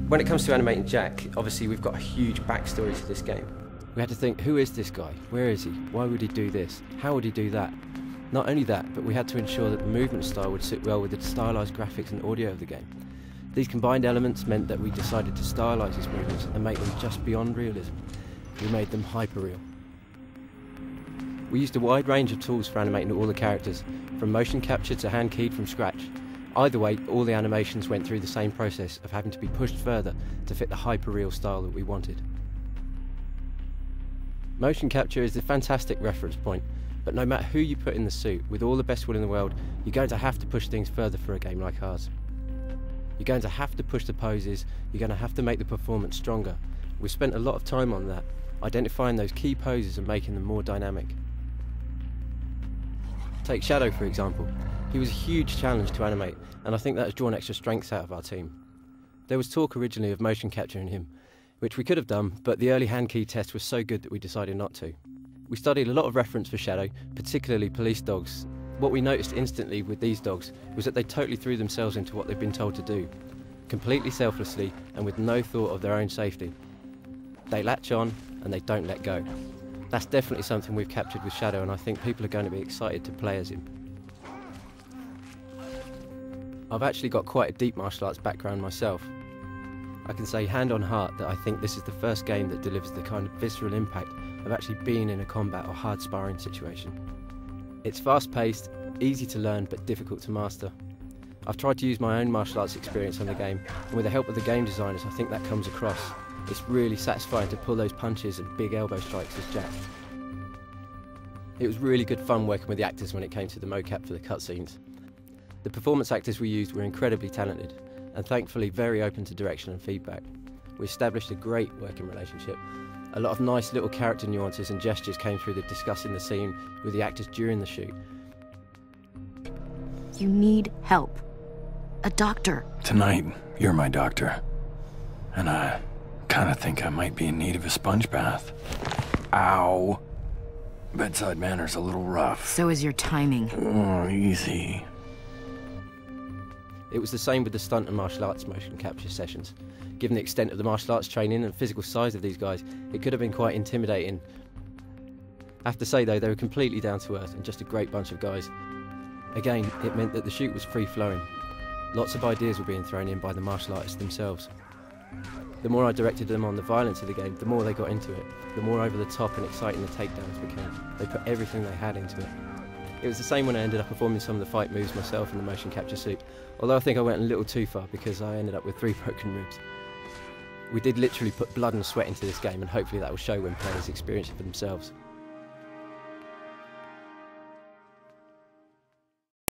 When it comes to animating Jack, obviously we've got a huge backstory to this game. We had to think, who is this guy? Where is he? Why would he do this? How would he do that? Not only that, but we had to ensure that the movement style would sit well with the stylised graphics and audio of the game. These combined elements meant that we decided to stylise his movements and make them just beyond realism. We made them hyper-real. We used a wide range of tools for animating all the characters, from motion capture to hand-keyed from scratch. Either way, all the animations went through the same process of having to be pushed further to fit the hyper-real style that we wanted. Motion capture is a fantastic reference point, but no matter who you put in the suit, with all the best will in the world, you're going to have to push things further for a game like ours. You're going to have to push the poses, you're going to have to make the performance stronger. We've spent a lot of time on that, identifying those key poses and making them more dynamic. Take Shadow for example. He was a huge challenge to animate, and I think that has drawn extra strengths out of our team. There was talk originally of motion capturing him, which we could have done, but the early hand key test was so good that we decided not to. We studied a lot of reference for Shadow, particularly police dogs. What we noticed instantly with these dogs was that they totally threw themselves into what they've been told to do, completely selflessly and with no thought of their own safety. They latch on and they don't let go. That's definitely something we've captured with Shadow, and I think people are going to be excited to play as him. I've actually got quite a deep martial arts background myself. I can say hand on heart that I think this is the first game that delivers the kind of visceral impact of actually being in a combat or hard sparring situation. It's fast-paced, easy to learn but difficult to master. I've tried to use my own martial arts experience on the game, and with the help of the game designers I think that comes across. It's really satisfying to pull those punches and big elbow strikes as Jack. It was really good fun working with the actors when it came to the mocap for the cutscenes. The performance actors we used were incredibly talented, and thankfully very open to direction and feedback. We established a great working relationship. A lot of nice little character nuances and gestures came through the discussing the scene with the actors during the shoot. You need help. A doctor. Tonight, you're my doctor. And I kinda think I might be in need of a sponge bath. Ow. Bedside manner's a little rough. So is your timing. Oh, easy. It was the same with the stunt and martial arts motion capture sessions. Given the extent of the martial arts training and physical size of these guys, it could have been quite intimidating. I have to say though, they were completely down to earth and just a great bunch of guys. Again, it meant that the shoot was free-flowing. Lots of ideas were being thrown in by the martial artists themselves. The more I directed them on the violence of the game, the more they got into it. The more over the top and exciting the takedowns became. They put everything they had into it. It was the same when I ended up performing some of the fight moves myself in the motion capture suit, although I think I went a little too far because I ended up with 3 broken ribs. We did literally put blood and sweat into this game, and hopefully that will show when players experience it for themselves.